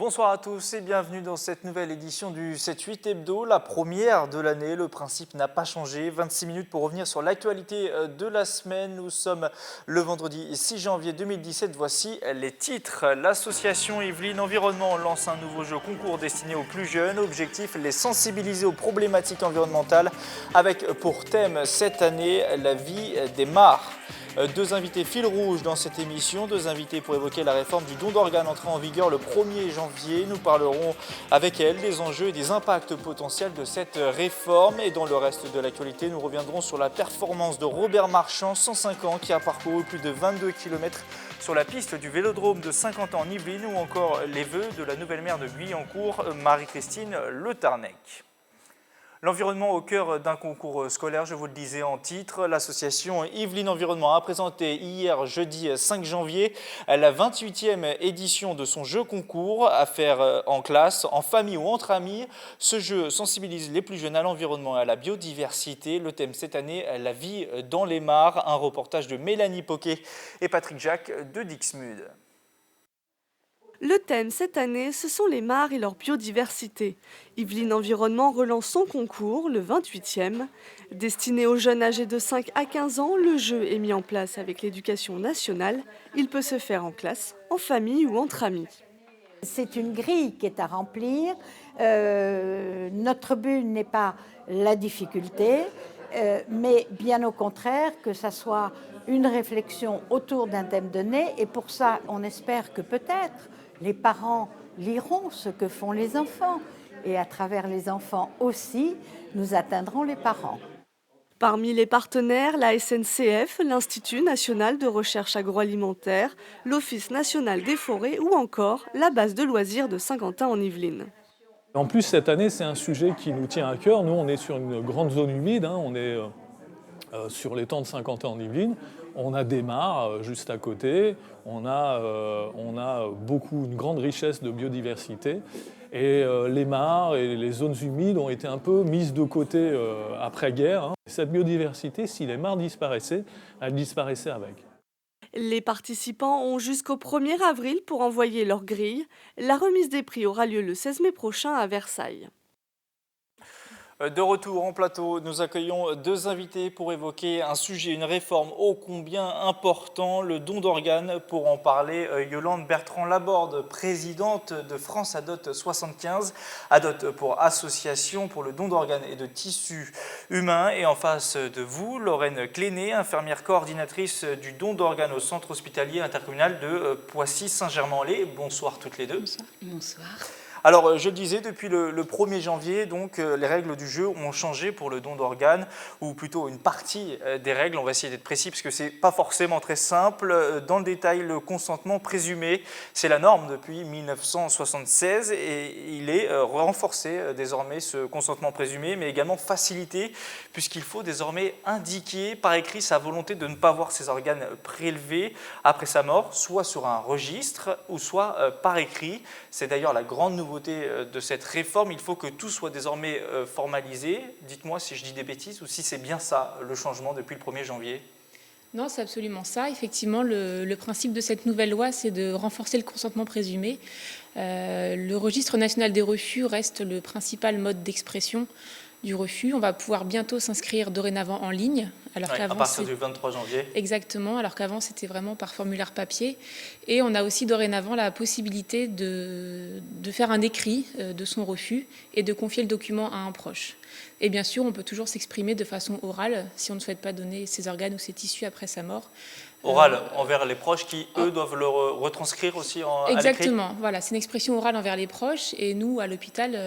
Bonsoir à tous et bienvenue dans cette nouvelle édition du 7-8 Hebdo, la première de l'année. Le principe n'a pas changé. 26 minutes pour revenir sur l'actualité de la semaine. Nous sommes le vendredi 6 janvier 2017. Voici les titres. L'association Yvelines Environnement lance un nouveau jeu concours destiné aux plus jeunes. Objectif, les sensibiliser aux problématiques environnementales avec pour thème cette année la vie des mares. Deux invités fil rouge dans cette émission, deux invités pour évoquer la réforme du don d'organes entrée en vigueur le 1er janvier. Nous parlerons avec elles des enjeux et des impacts potentiels de cette réforme. Et dans le reste de l'actualité, nous reviendrons sur la performance de Robert Marchand, 105 ans, qui a parcouru plus de 22 km sur la piste du Vélodrome de Saint-Quentin en Yvelines, ou encore les vœux de la nouvelle maire de Guyancourt, Marie-Christine Le Tarnec. L'environnement au cœur d'un concours scolaire, je vous le disais en titre. L'association Yvelines Environnement a présenté hier, jeudi 5 janvier, la 28e édition de son jeu concours à faire en classe, en famille ou entre amis. Ce jeu sensibilise les plus jeunes à l'environnement et à la biodiversité. Le thème cette année, la vie dans les mares. Un reportage de Mélanie Poquet et Patrick Jacques de Dixmude. Le thème cette année, ce sont les mares et leur biodiversité. Yvelines Environnement relance son concours, le 28e. Destiné aux jeunes âgés de 5 à 15 ans, le jeu est mis en place avec l'éducation nationale. Il peut se faire en classe, en famille ou entre amis. C'est une grille qui est à remplir. Notre but n'est pas la difficulté, mais bien au contraire que ça soit une réflexion autour d'un thème donné. Et pour ça, on espère que peut-être les parents liront ce que font les enfants. Et à travers les enfants aussi, nous atteindrons les parents. Parmi les partenaires, la SNCF, l'Institut national de recherche agroalimentaire, l'Office national des forêts ou encore la base de loisirs de Saint-Quentin en Yvelines. En plus, cette année, c'est un sujet qui nous tient à cœur. Nous, on est sur une grande zone humide, on est sur l'étang de Saint-Quentin en Yvelines. On a des mares juste à côté, on a une grande richesse de biodiversité. Et les mares et les zones humides ont été un peu mises de côté après-guerre. Cette biodiversité, si les mares disparaissaient, elle disparaissait avec. Les participants ont jusqu'au 1er avril pour envoyer leur grille. La remise des prix aura lieu le 16 mai prochain à Versailles. De retour en plateau, nous accueillons deux invités pour évoquer un sujet, une réforme ô combien important, le don d'organes. Pour en parler, Yolande Bertrand-Laborde, présidente de France Adot 75, Adot pour Association pour le don d'organes et de tissus humains. Et en face de vous, Lorraine Cléné, infirmière coordinatrice du don d'organes au centre hospitalier intercommunal de Poissy-Saint-Germain-en-Laye. Bonsoir toutes les deux. Bonsoir. Bonsoir. Alors, je le disais, depuis le 1er janvier, donc, les règles du jeu ont changé pour le don d'organes, ou plutôt une partie des règles. On va essayer d'être précis, parce que ce n'est pas forcément très simple. Dans le détail, le consentement présumé, c'est la norme depuis 1976, et il est renforcé désormais, ce consentement présumé, mais également facilité, puisqu'il faut désormais indiquer par écrit sa volonté de ne pas voir ses organes prélevés après sa mort, soit sur un registre, ou soit par écrit. C'est d'ailleurs la grande nouveauté de cette réforme. Il faut que tout soit désormais formalisé. Dites-moi si je dis des bêtises ou si c'est bien ça le changement depuis le 1er janvier. Non, c'est absolument ça. Effectivement, le principe de cette nouvelle loi, c'est de renforcer le consentement présumé. Le registre national des refus reste le principal mode d'expression du refus. On va pouvoir bientôt s'inscrire dorénavant en ligne. Alors à partir du 23 janvier. Exactement, alors qu'avant c'était vraiment par formulaire papier. Et on a aussi dorénavant la possibilité de faire un écrit de son refus et de confier le document à un proche. Et bien sûr, on peut toujours s'exprimer de façon orale si on ne souhaite pas donner ses organes ou ses tissus après sa mort. Orale envers les proches qui, eux, doivent le retranscrire aussi à l'écrit. Exactement, voilà, c'est une expression orale envers les proches. Et nous, à l'hôpital,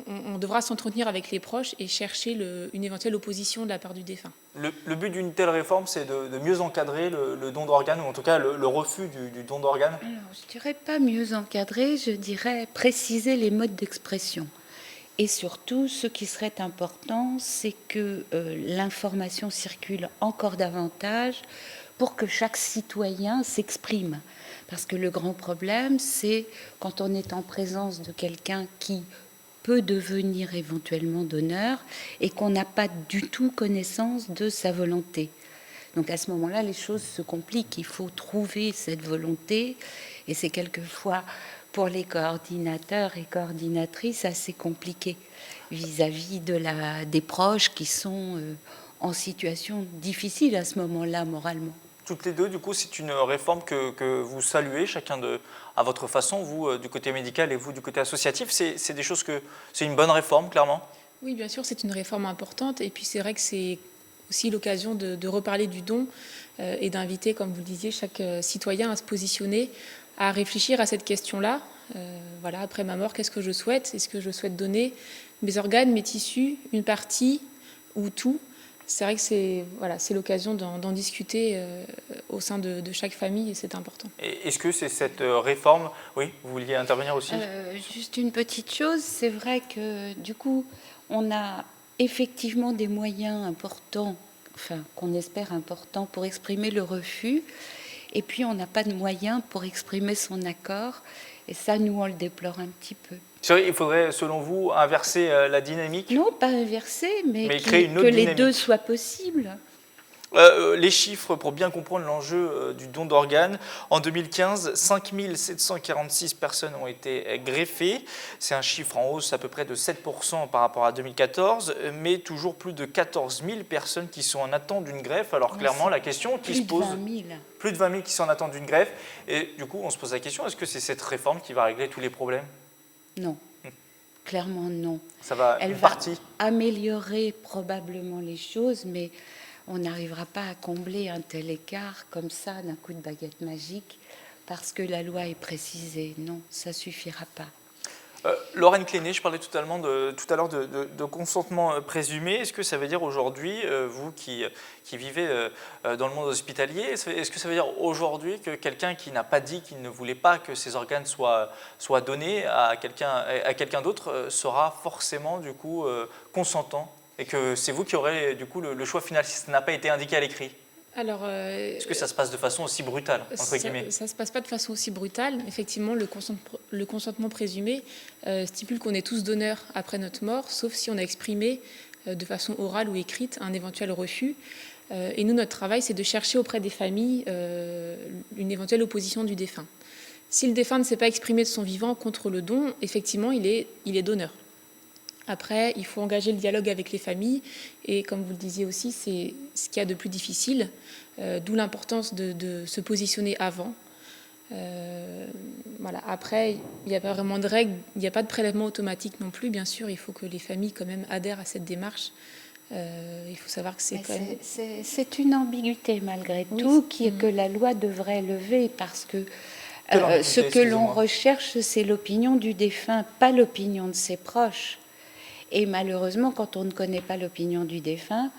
on devra s'entretenir avec les proches et chercher une éventuelle opposition de la part du défunt. Le but d'une telle réforme, c'est de mieux encadrer le don d'organes, ou en tout cas le refus du don d'organes. Alors, je dirais pas mieux encadrer, je dirais préciser les modes d'expression. Et surtout, ce qui serait important, c'est que l'information circule encore davantage pour que chaque citoyen s'exprime. Parce que le grand problème, c'est quand on est en présence de quelqu'un qui peut devenir éventuellement donneur et qu'on n'a pas du tout connaissance de sa volonté. Donc à ce moment-là, les choses se compliquent. Il faut trouver cette volonté et c'est quelquefois pour les coordinateurs et coordinatrices assez compliqué vis-à-vis des proches qui sont en situation difficile à ce moment-là moralement. Toutes les deux, du coup, c'est une réforme que vous saluez, chacun à votre façon, vous du côté médical et vous du côté associatif. C'est des choses c'est une bonne réforme, clairement. Oui, bien sûr, c'est une réforme importante. Et puis c'est vrai que c'est aussi l'occasion de reparler du don et d'inviter, comme vous le disiez, chaque citoyen à se positionner, à réfléchir à cette question-là. Voilà, après ma mort, qu'est-ce que je souhaite? Est-ce que je souhaite donner mes organes, mes tissus, une partie ou tout? C'est vrai que c'est l'occasion d'en discuter au sein de chaque famille et c'est important. Et est-ce que c'est cette réforme... Oui, vous vouliez intervenir aussi? Juste une petite chose, c'est vrai que du coup, on a effectivement des moyens importants, enfin qu'on espère importants pour exprimer le refus, et puis on n'a pas de moyens pour exprimer son accord, et ça, nous, on le déplore un petit peu. Il faudrait, selon vous, inverser la dynamique? Non, pas inverser, mais créer une autre que les dynamique. deux soient possibles. Les chiffres, pour bien comprendre l'enjeu du don d'organes, en 2015, 5 746 personnes ont été greffées. C'est un chiffre en hausse à peu près de 7% par rapport à 2014, mais toujours plus de 14 000 personnes qui sont en attente d'une greffe. Alors clairement, la question qui se pose... Plus de 20 000 qui sont en attente d'une greffe. Et du coup, on se pose la question, est-ce que c'est cette réforme qui va régler tous les problèmes? Non, clairement non. Ça va Elle une va partie améliorer probablement les choses, mais on n'arrivera pas à combler un tel écart comme ça d'un coup de baguette magique parce que la loi est précisée. Non, ça ne suffira pas. Lorraine Cléné, je parlais tout à l'heure de consentement présumé. Est-ce que ça veut dire aujourd'hui, vous qui vivez dans le monde hospitalier, est-ce que ça veut dire aujourd'hui que quelqu'un qui n'a pas dit qu'il ne voulait pas que ses organes soient donnés à quelqu'un d'autre sera forcément du coup consentant et que c'est vous qui aurez du coup le choix final si ça n'a pas été indiqué à l'écrit? Alors, est-ce que ça se passe de façon aussi brutale, entre guillemets? Ça ne se passe pas de façon aussi brutale. Effectivement, le consentement présumé stipule qu'on est tous donneurs après notre mort, sauf si on a exprimé de façon orale ou écrite un éventuel refus. Et nous, notre travail, c'est de chercher auprès des familles une éventuelle opposition du défunt. Si le défunt ne s'est pas exprimé de son vivant contre le don, effectivement, il est donneur. Après, il faut engager le dialogue avec les familles et, comme vous le disiez aussi, c'est ce qu'il y a de plus difficile, d'où l'importance de se positionner avant. Voilà. Après, il n'y a pas vraiment de règles, il n'y a pas de prélèvement automatique non plus, bien sûr, il faut que les familles quand même adhèrent à cette démarche. Il faut savoir que c'est quand même... C'est une ambiguïté malgré tout que la loi devrait lever parce que ce que l'on recherche, c'est l'opinion du défunt, pas l'opinion de ses proches. Et malheureusement, quand on ne connaît pas l'opinion du défunt,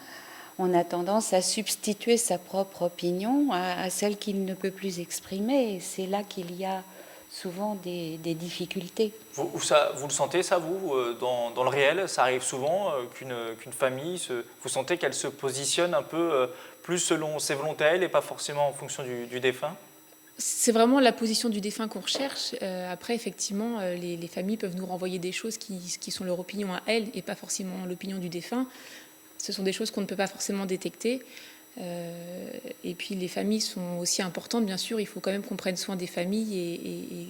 on a tendance à substituer sa propre opinion à celle qu'il ne peut plus exprimer. Et c'est là qu'il y a souvent des difficultés. Vous le sentez, ça, vous, dans le réel? Ça arrive souvent qu'une famille, vous sentez qu'elle se positionne un peu plus selon ses volontés à elle et pas forcément en fonction du défunt? C'est vraiment la position du défunt qu'on recherche. Après, effectivement, les familles peuvent nous renvoyer des choses qui sont leur opinion à elles et pas forcément l'opinion du défunt. Ce sont des choses qu'on ne peut pas forcément détecter. Et puis, les familles sont aussi importantes, bien sûr. Il faut quand même qu'on prenne soin des familles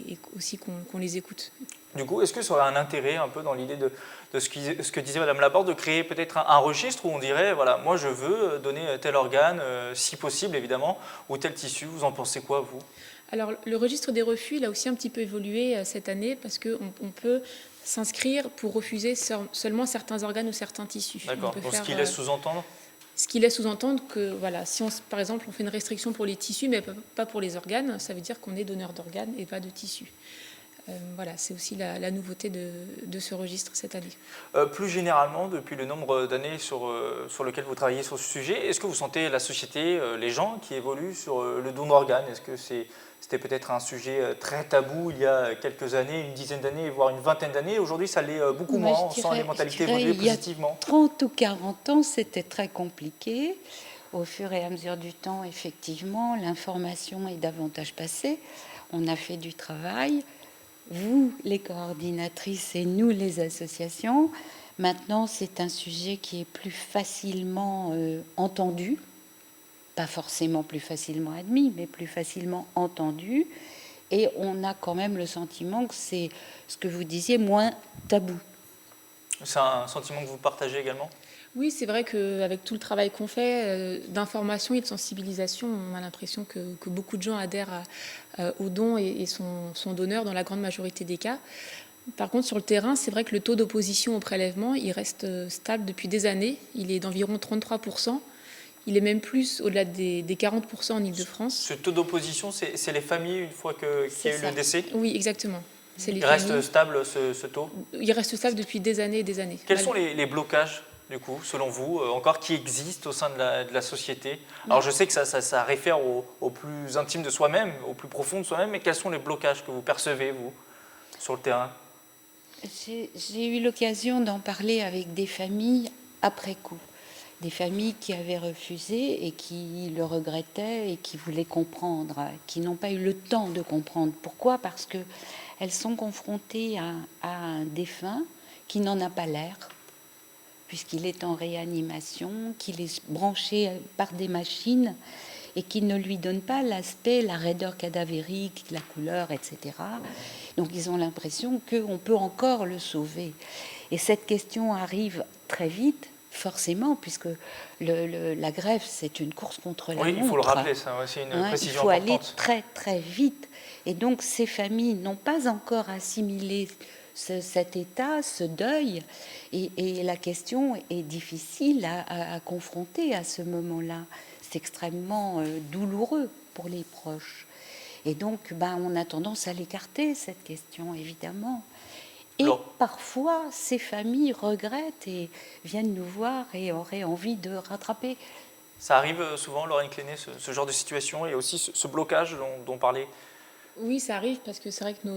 et aussi qu'on les écoute. Du coup, est-ce que ça aurait un intérêt un peu dans l'idée de ce que disait Madame Laborde, de créer peut-être un registre où on dirait, voilà, moi je veux donner tel organe, si possible évidemment, ou tel tissu? Vous en pensez quoi, vous? Alors, le registre des refus, il a aussi un petit peu évolué cette année parce qu'on peut s'inscrire pour refuser seulement certains organes ou certains tissus. D'accord, donc ce qui laisse sous-entendre? Ce qui laisse sous-entendre que, voilà, si par exemple on fait une restriction pour les tissus mais pas pour les organes, ça veut dire qu'on est donneur d'organes et pas de tissus. Voilà, c'est aussi la nouveauté de ce registre cette année. Plus généralement, depuis le nombre d'années sur lequel vous travaillez sur ce sujet, est-ce que vous sentez la société, les gens qui évoluent sur le don d'organes? Est-ce que c'était peut-être un sujet très tabou il y a quelques années, une dizaine d'années, voire une vingtaine d'années? Aujourd'hui, ça l'est beaucoup moins, on sent les mentalités évoluer positivement. Il y a 30 ou 40 ans, c'était très compliqué. Au fur et à mesure du temps, effectivement, l'information est davantage passée. On a fait du travail. Vous, les coordinatrices, et nous, les associations. Maintenant, c'est un sujet qui est plus facilement entendu, pas forcément plus facilement admis, mais plus facilement entendu. Et on a quand même le sentiment que c'est ce que vous disiez, moins tabou. C'est un sentiment que vous partagez également? Oui, c'est vrai qu'avec tout le travail qu'on fait d'information et de sensibilisation, on a l'impression que beaucoup de gens adhèrent aux dons et sont donneurs dans la grande majorité des cas. Par contre, sur le terrain, c'est vrai que le taux d'opposition au prélèvement, il reste stable depuis des années. Il est d'environ 33%. Il est même plus au-delà des 40% en Ile-de-France. Ce taux d'opposition, c'est les familles une fois qu'il y a eu le décès? Oui, exactement. Il reste stable ce taux? Il reste stable depuis des années et des années. Quels sont les blocages, du coup, selon vous, encore qui existent au sein de la société? Alors je sais que ça réfère au plus intime de soi-même, au plus profond de soi-même, mais quels sont les blocages que vous percevez, vous, sur le terrain? J'ai eu l'occasion d'en parler avec des familles après coup. Des familles qui avaient refusé et qui le regrettaient et qui voulaient comprendre, qui n'ont pas eu le temps de comprendre. Pourquoi? Parce qu'elles sont confrontées à un défunt qui n'en a pas l'air, puisqu'il est en réanimation, qu'il est branché par des machines et qui ne lui donne pas l'aspect, la raideur cadavérique, la couleur, etc. Donc ils ont l'impression qu'on peut encore le sauver. Et cette question arrive très vite, forcément, puisque la greffe, c'est une course contre la montre. Oui, il faut le rappeler, ça, c'est une précision importante. Il faut aller très, très vite. Et donc, ces familles n'ont pas encore assimilé cet état, ce deuil. Et la question est difficile à confronter à ce moment-là. C'est extrêmement douloureux pour les proches. Et donc, on a tendance à l'écarter, cette question, évidemment. Et parfois, ces familles regrettent et viennent nous voir et auraient envie de rattraper. Ça arrive souvent, Laurine Cléné, ce genre de situation et aussi ce blocage dont parlait? Oui, ça arrive parce que c'est vrai que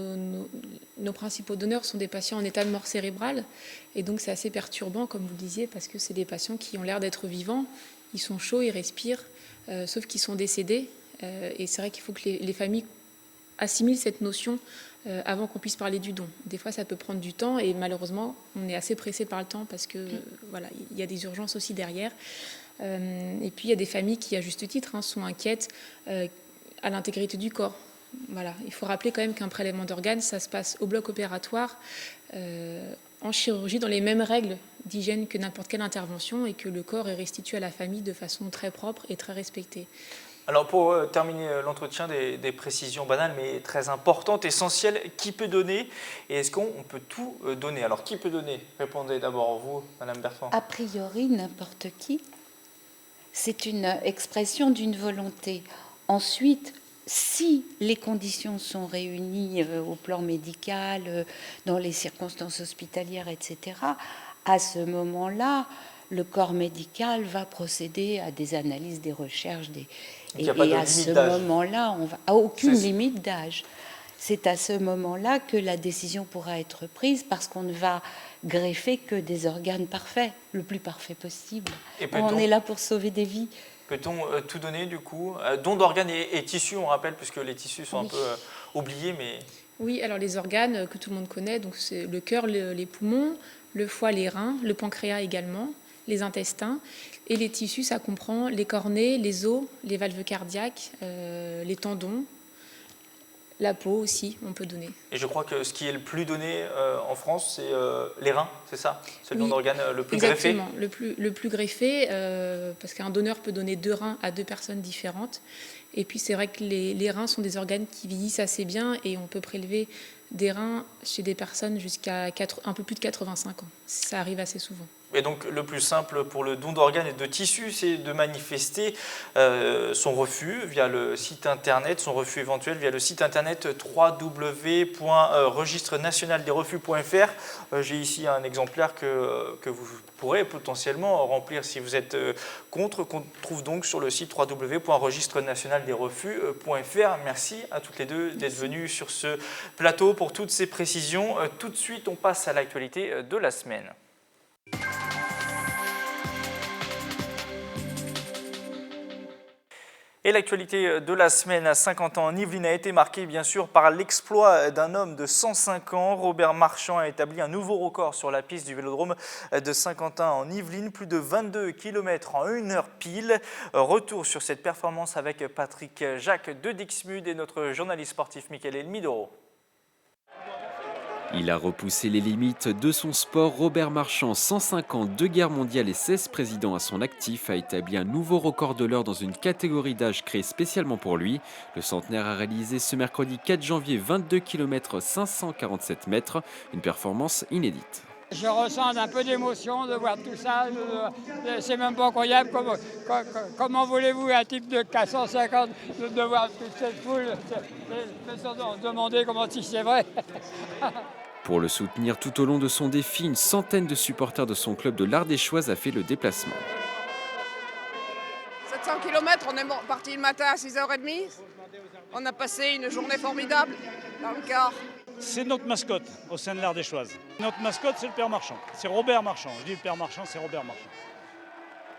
nos principaux donneurs sont des patients en état de mort cérébrale. Et donc, c'est assez perturbant, comme vous le disiez, parce que c'est des patients qui ont l'air d'être vivants. Ils sont chauds, ils respirent, sauf qu'ils sont décédés. Et c'est vrai qu'il faut que les familles assimilent cette notion avant qu'on puisse parler du don. Des fois, ça peut prendre du temps et malheureusement, on est assez pressé par le temps parce que voilà, il y a des urgences aussi derrière. Et puis, il y a des familles qui, à juste titre, sont inquiètes à l'intégrité du corps. Voilà. Il faut rappeler quand même qu'un prélèvement d'organes, ça se passe au bloc opératoire, en chirurgie, dans les mêmes règles d'hygiène que n'importe quelle intervention et que le corps est restitué à la famille de façon très propre et très respectée. Alors pour terminer l'entretien, des précisions banales mais très importantes, essentielles. Qui peut donner et est-ce qu'on peut tout donner? Alors qui peut donner? Répondez d'abord vous, Madame Bertrand. A priori, n'importe qui. C'est une expression d'une volonté. Ensuite, si les conditions sont réunies au plan médical, dans les circonstances hospitalières, etc., à ce moment-là, le corps médical va procéder à des analyses, des recherches, et à ce moment-là, on va à aucune limite d'âge. C'est à ce moment-là que la décision pourra être prise parce qu'on ne va greffer que des organes parfaits, le plus parfait possible. On est là pour sauver des vies. Peut-on tout donner du coup? Don d'organes et tissus, on rappelle, puisque les tissus sont un peu oubliés, mais... Oui, alors les organes que tout le monde connaît, donc c'est le cœur, les poumons, le foie, les reins, le pancréas également, les intestins. Et les tissus, ça comprend les cornées, les os, les valves cardiaques, les tendons, la peau aussi, on peut donner. Et je crois que ce qui est le plus donné en France, c'est les reins, c'est ça? C'est le don d'organe le plus greffé? Exactement, le plus greffé, parce qu'un donneur peut donner 2 reins à 2 personnes différentes. Et puis c'est vrai que les reins sont des organes qui vieillissent assez bien et on peut prélever des reins chez des personnes jusqu'à un peu plus de 85 ans. Ça arrive assez souvent. Et donc le plus simple pour le don d'organes et de tissus, c'est de manifester son refus via le site internet, son refus éventuel via le site internet www.registre-national-des-refus.fr. J'ai ici un exemplaire que vous pourrez potentiellement remplir si vous êtes contre, qu'on trouve donc sur le site www.registre-national-des-refus.fr. Merci à toutes les deux d'être venues sur ce plateau pour toutes ces précisions. Tout de suite, on passe à l'actualité de la semaine. Et l'actualité de la semaine à 50 ans en Yvelines a été marquée bien sûr par l'exploit d'un homme de 105 ans. Robert Marchand a établi un nouveau record sur la piste du vélodrome de Saint-Quentin en Yvelines, plus de 22 km en 1 heure pile. Retour sur cette performance avec Patrick Jacques de Dixmude et notre journaliste sportif Michael Elmidoro. Il a repoussé les limites de son sport. Robert Marchand, 105 ans, 2 guerres mondiales et 16 présidents à son actif, a établi un nouveau record de l'heure dans une catégorie d'âge créée spécialement pour lui. Le centenaire a réalisé ce mercredi 4 janvier 22 km 547 mètres, une performance inédite. Je ressens un peu d'émotion de voir tout ça. C'est même pas croyable. Comment voulez-vous un type de 450 de voir toute cette foule se demander comment si c'est vrai. Pour le soutenir tout au long de son défi, une centaine de supporters de son club de l'Ardéchoise a fait le déplacement. 700 km, on est parti le matin à 6h30. On a passé une journée formidable dans le car. C'est notre mascotte au sein de l'Ardéchoise. Notre mascotte, c'est le Père Marchand. C'est Robert Marchand. Je dis le Père Marchand, c'est Robert Marchand.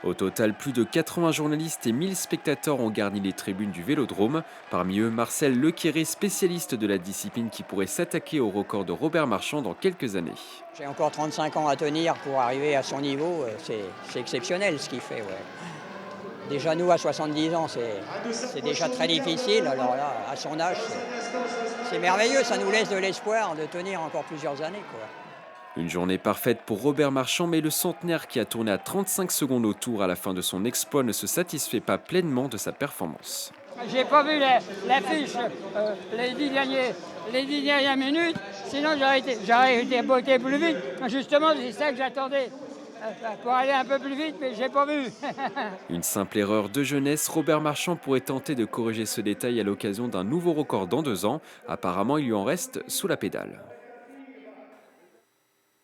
Au total, plus de 80 journalistes et 1000 spectateurs ont garni les tribunes du Vélodrome. Parmi eux, Marcel Lequéré, spécialiste de la discipline qui pourrait s'attaquer au record de Robert Marchand dans quelques années. J'ai encore 35 ans à tenir pour arriver à son niveau. C'est exceptionnel ce qu'il fait. Ouais. Déjà nous, à 70 ans, c'est déjà très difficile. Alors là, à son âge, c'est merveilleux. Ça nous laisse de l'espoir de tenir encore plusieurs années, quoi. Une journée parfaite pour Robert Marchand, mais le centenaire qui a tourné à 35 secondes au tour à la fin de son exploit ne se satisfait pas pleinement de sa performance. J'ai pas vu l'affiche les 10 dernières minutes, sinon j'aurais été botté plus vite. Justement, c'est ça que j'attendais. Pour aller un peu plus vite, mais j'ai pas vu. Une simple erreur de jeunesse, Robert Marchand pourrait tenter de corriger ce détail à l'occasion d'un nouveau record dans 2 ans. Apparemment, il lui en reste sous la pédale.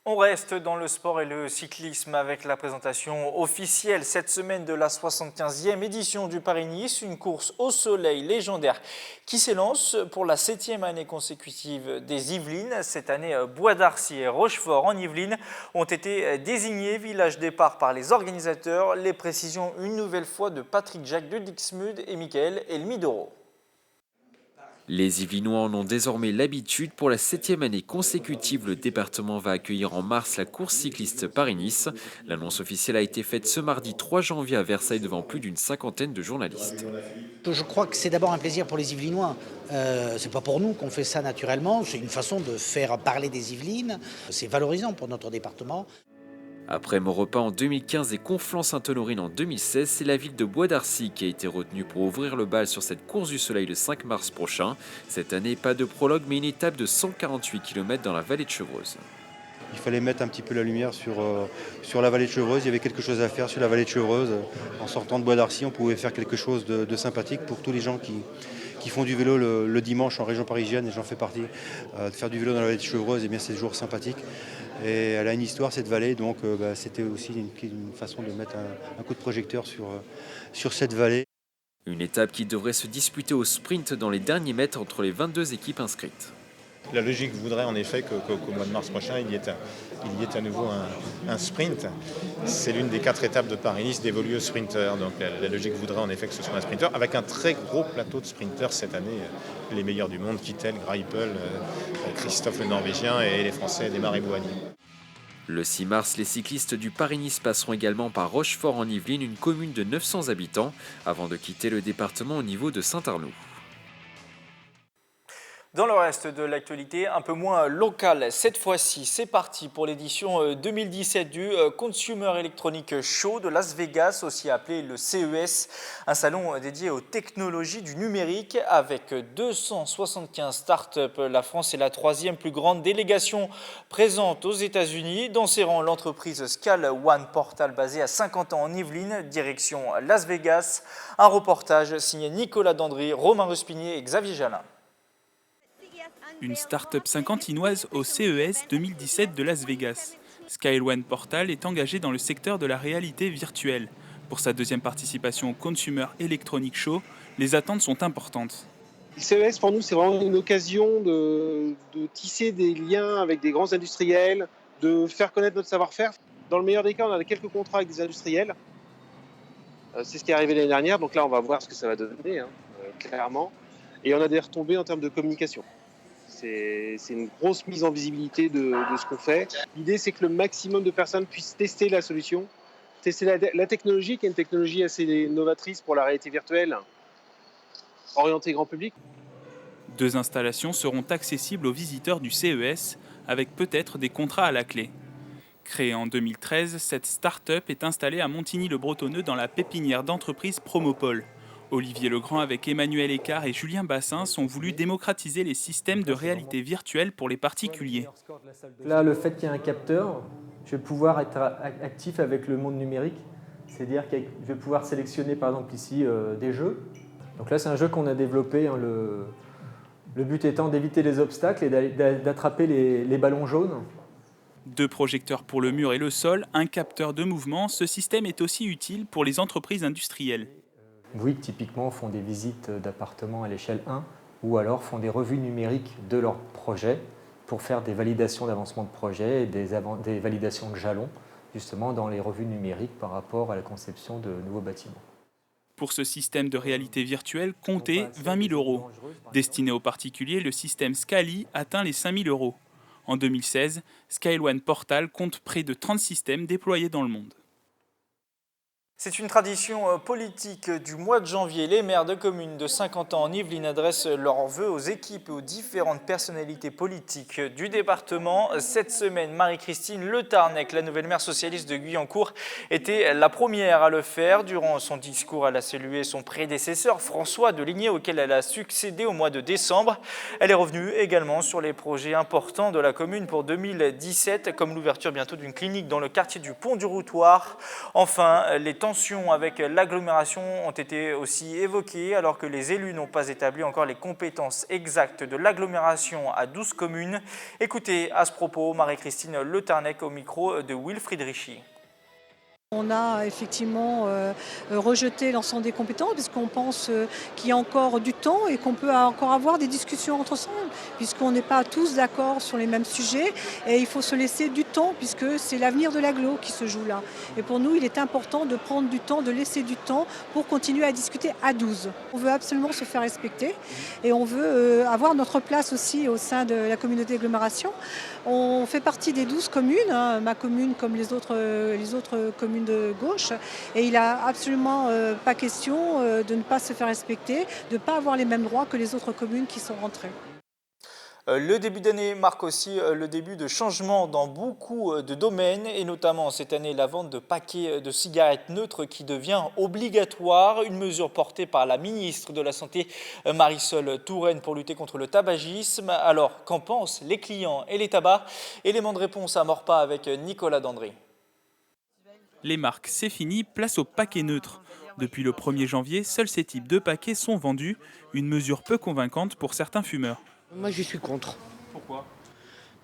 On reste dans le sport et le cyclisme avec la présentation officielle cette semaine de la 75e édition du Paris-Nice, une course au soleil légendaire qui s'élance pour la 7e année consécutive des Yvelines. Cette année, Bois d'Arcy et Rochefort en Yvelines ont été désignés village départ par les organisateurs. Les précisions une nouvelle fois de Patrick Jacques de Dixmude et Michael Elmidoro. Les Yvelinois en ont désormais l'habitude. Pour la 7e année consécutive, le département va accueillir en mars la course cycliste Paris-Nice. L'annonce officielle a été faite ce mardi 3 janvier à Versailles devant plus d'une 50aine de journalistes. Je crois que c'est d'abord un plaisir pour les Yvelinois. C'est pas pour nous qu'on fait ça naturellement. C'est une façon de faire parler des Yvelines. C'est valorisant pour notre département. Après Maurepas en 2015 et Conflans-Sainte-Honorine en 2016, c'est la ville de Bois d'Arcy qui a été retenue pour ouvrir le bal sur cette course du soleil le 5 mars prochain. Cette année, pas de prologue, mais une étape de 148 km dans la vallée de Chevreuse. Il fallait mettre un petit peu la lumière sur la vallée de Chevreuse. Il y avait quelque chose à faire sur la vallée de Chevreuse. En sortant de Bois d'Arcy, on pouvait faire quelque chose de sympathique pour tous les gens qui font du vélo le dimanche en région parisienne, et j'en fais partie. De faire du vélo dans la vallée de Chevreuse, eh bien, c'est toujours sympathique. Et elle a une histoire, cette vallée, donc c'était aussi une façon de mettre un coup de projecteur sur cette vallée. Une étape qui devrait se disputer au sprint dans les derniers mètres entre les 22 équipes inscrites. La logique voudrait en effet qu'au mois de mars prochain, il y ait à nouveau un sprint. C'est l'une des 4 étapes de Paris-Nice dévolues aux sprinteurs. Donc la logique voudrait en effet que ce soit un sprinter, avec un très gros plateau de sprinteurs cette année. Les meilleurs du monde, Kittel, Greipel, Christophe le Norvégien et les Français Desmarais Bouhanni. Le 6 mars, les cyclistes du Paris-Nice passeront également par Rochefort en Yvelines, une commune de 900 habitants, avant de quitter le département au niveau de Saint-Arnoux. Dans le reste de l'actualité, un peu moins locale, cette fois-ci, c'est parti pour l'édition 2017 du Consumer Electronic Show de Las Vegas, aussi appelé le CES, un salon dédié aux technologies du numérique avec 275 startups. La France est la 3e plus grande délégation présente aux États-Unis. Dans ses rangs, l'entreprise Scale One Portal basée à 50 ans en Yvelines, direction Las Vegas. Un reportage signé Nicolas Dandry, Romain Ruspinier et Xavier Jalin. Une start-up saint-quentinoise au CES 2017 de Las Vegas. Scale One Portal est engagée dans le secteur de la réalité virtuelle. Pour sa 2e participation au Consumer Electronic Show, les attentes sont importantes. Le CES pour nous c'est vraiment une occasion de tisser des liens avec des grands industriels, de faire connaître notre savoir-faire. Dans le meilleur des cas, on a quelques contrats avec des industriels. C'est ce qui est arrivé l'année dernière, donc là on va voir ce que ça va donner, hein, clairement. Et on a des retombées en termes de communication. C'est une grosse mise en visibilité de ce qu'on fait. L'idée c'est que le maximum de personnes puissent tester la solution, tester la technologie, qui est une technologie assez novatrice pour la réalité virtuelle, orientée grand public. 2 installations seront accessibles aux visiteurs du CES, avec peut-être des contrats à la clé. Créée en 2013, cette start-up est installée à Montigny-le-Bretonneux dans la pépinière d'entreprise Promopole. Olivier Legrand avec Emmanuel Écart et Julien Bassins ont voulu démocratiser les systèmes de réalité virtuelle pour les particuliers. Là, le fait qu'il y ait un capteur, je vais pouvoir être actif avec le monde numérique. C'est-à-dire que je vais pouvoir sélectionner par exemple ici des jeux. Donc là, c'est un jeu qu'on a développé. Hein, le but étant d'éviter les obstacles et d'attraper les ballons jaunes. 2 projecteurs pour le mur et le sol, un capteur de mouvement. Ce système est aussi utile pour les entreprises industrielles. Bouygues, typiquement, font des visites d'appartements à l'échelle 1 ou alors font des revues numériques de leurs projets pour faire des validations d'avancement de projet et des validations de jalons, justement dans les revues numériques par rapport à la conception de nouveaux bâtiments. Pour ce système de réalité virtuelle, comptez 20 000 €. Destiné aux particuliers, le système Scali atteint les 5 000 €. En 2016, SkyOne Portal compte près de 30 systèmes déployés dans le monde. C'est une tradition politique du mois de janvier. Les maires de communes de 50 ans en Yvelines adressent leurs vœux aux équipes et aux différentes personnalités politiques du département. Cette semaine, Marie-Christine Le Tarnec, la nouvelle maire socialiste de Guyancourt, était la première à le faire. Durant son discours, elle a salué son prédécesseur François Deligné, auquel elle a succédé au mois de décembre. Elle est revenue également sur les projets importants de la commune pour 2017, comme l'ouverture bientôt d'une clinique dans le quartier du Pont du Routoir. Enfin, les tensions avec l'agglomération ont été aussi évoquées alors que les élus n'ont pas établi encore les compétences exactes de l'agglomération à 12 communes. Écoutez à ce propos Marie-Christine Le Tarnec au micro de Wilfried Richy. On a effectivement rejeté l'ensemble des compétences puisqu'on pense qu'il y a encore du temps et qu'on peut encore avoir des discussions entre ensemble puisqu'on n'est pas tous d'accord sur les mêmes sujets et il faut se laisser du temps puisque c'est l'avenir de l'agglo qui se joue là. Et pour nous, il est important de prendre du temps, de laisser du temps pour continuer à discuter à 12. On veut absolument se faire respecter et on veut avoir notre place aussi au sein de la communauté d'agglomération. On fait partie des 12 communes, hein, ma commune comme les autres communes de gauche, et il n'a absolument pas question de ne pas se faire respecter, de ne pas avoir les mêmes droits que les autres communes qui sont rentrées. Le début d'année marque aussi le début de changements dans beaucoup de domaines et notamment cette année la vente de paquets de cigarettes neutres qui devient obligatoire, une mesure portée par la ministre de la Santé Marisol Touraine pour lutter contre le tabagisme. Alors qu'en pensent les clients et les tabacs? Élément de réponse à Morpa avec Nicolas Dandré. Les marques, c'est fini, place aux paquets neutres. Depuis le 1er janvier, seuls ces types de paquets sont vendus, une mesure peu convaincante pour certains fumeurs. Moi, je suis contre. Pourquoi ?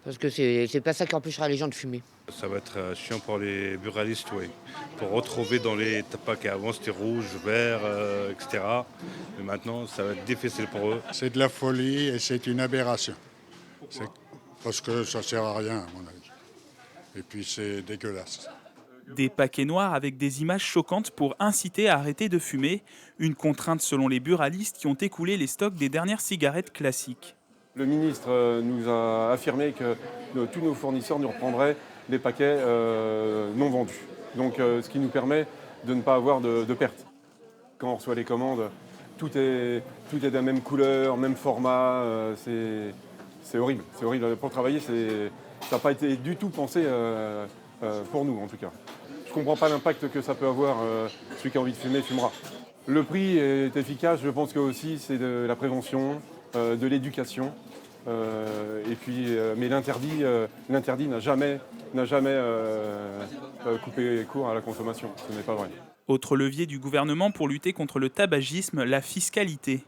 Parce que c'est pas ça qui empêchera les gens de fumer. Ça va être chiant pour les buralistes, oui. Pour retrouver dans les paquets avant, c'était rouge, vert, etc. Mais maintenant, ça va être difficile pour eux. C'est de la folie et c'est une aberration. Parce que ça sert à rien, à mon avis. Et puis, c'est dégueulasse. Des paquets noirs avec des images choquantes pour inciter à arrêter de fumer, une contrainte selon les buralistes qui ont écoulé les stocks des dernières cigarettes classiques. Le ministre nous a affirmé que tous nos fournisseurs nous reprendraient des paquets non vendus. Donc ce qui nous permet de ne pas avoir de pertes. Quand on reçoit les commandes, tout est de la même couleur, même format, c'est horrible. C'est horrible. Pour travailler, ça n'a pas été du tout pensé pour nous en tout cas. Je ne comprends pas l'impact que ça peut avoir, celui qui a envie de fumer fumera. Le prix est efficace, je pense que aussi c'est de la prévention, de l'éducation. Mais l'interdit n'a jamais coupé court à la consommation, ce n'est pas vrai. Autre levier du gouvernement pour lutter contre le tabagisme, la fiscalité.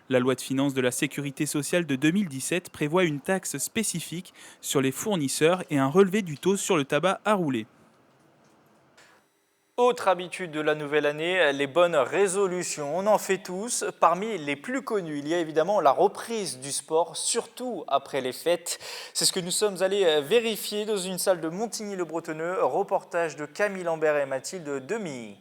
La loi de finances de la sécurité sociale de 2017 prévoit une taxe spécifique sur les fournisseurs et un relevé du taux sur le tabac à rouler. Autre habitude de la nouvelle année, les bonnes résolutions. On en fait tous. Parmi les plus connus, il y a évidemment la reprise du sport, surtout après les fêtes. C'est ce que nous sommes allés vérifier dans une salle de Montigny-le-Bretonneux. Reportage de Camille Lambert et Mathilde Demy.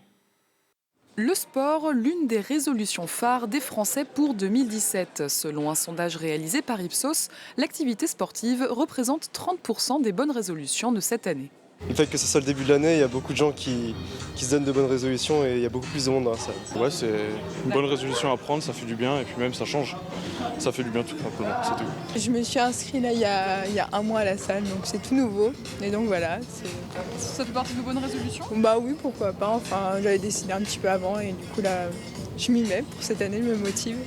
Le sport, l'une des résolutions phares des Français pour 2017. Selon un sondage réalisé par Ipsos, l'activité sportive représente 30% des bonnes résolutions de cette année. Le fait que ce soit le début de l'année, il y a beaucoup de gens qui se donnent de bonnes résolutions et il y a beaucoup plus de monde dans la salle. Ouais, c'est une bonne résolution à prendre, ça fait du bien et puis même ça change. Ça fait du bien tout simplement, c'est tout. Je me suis inscrite là il y a un mois à la salle, donc c'est tout nouveau. Et donc voilà. Ça fait partie de bonnes résolutions ? Bah oui, pourquoi pas. Enfin, j'avais décidé un petit peu avant et du coup là, je m'y mets pour cette année, je me motive.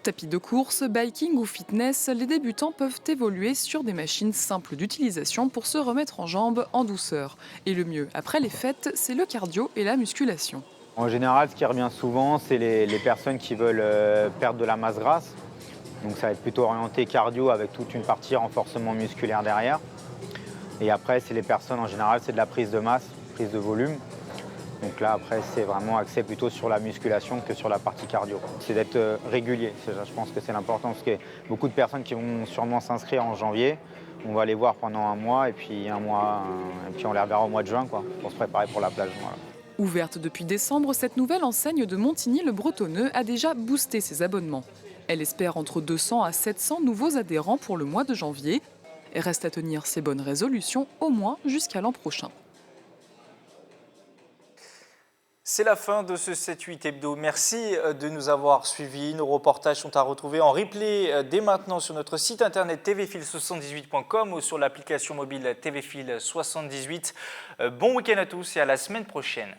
Tapis de course, biking ou fitness, les débutants peuvent évoluer sur des machines simples d'utilisation pour se remettre en jambes en douceur. Et le mieux, après les fêtes, c'est le cardio et la musculation. En général, ce qui revient souvent, c'est les personnes qui veulent perdre de la masse grasse. Donc ça va être plutôt orienté cardio avec toute une partie renforcement musculaire derrière. Et après, c'est les personnes, en général, c'est de la prise de masse, prise de volume. Donc là, après, c'est vraiment axé plutôt sur la musculation que sur la partie cardio. C'est d'être régulier, je pense que c'est l'important, parce qu'il y a beaucoup de personnes qui vont sûrement s'inscrire en janvier. On va les voir pendant un mois, et puis on les reverra au mois de juin, quoi, pour se préparer pour la plage. Voilà. Ouverte depuis décembre, cette nouvelle enseigne de Montigny-le-Bretonneux a déjà boosté ses abonnements. Elle espère entre 200 à 700 nouveaux adhérents pour le mois de janvier. Et reste à tenir ses bonnes résolutions au moins jusqu'à l'an prochain. C'est la fin de ce 7-8 hebdo. Merci de nous avoir suivis. Nos reportages sont à retrouver en replay dès maintenant sur notre site internet tvfil78.com ou sur l'application mobile TVFil78. Bon week-end à tous et à la semaine prochaine.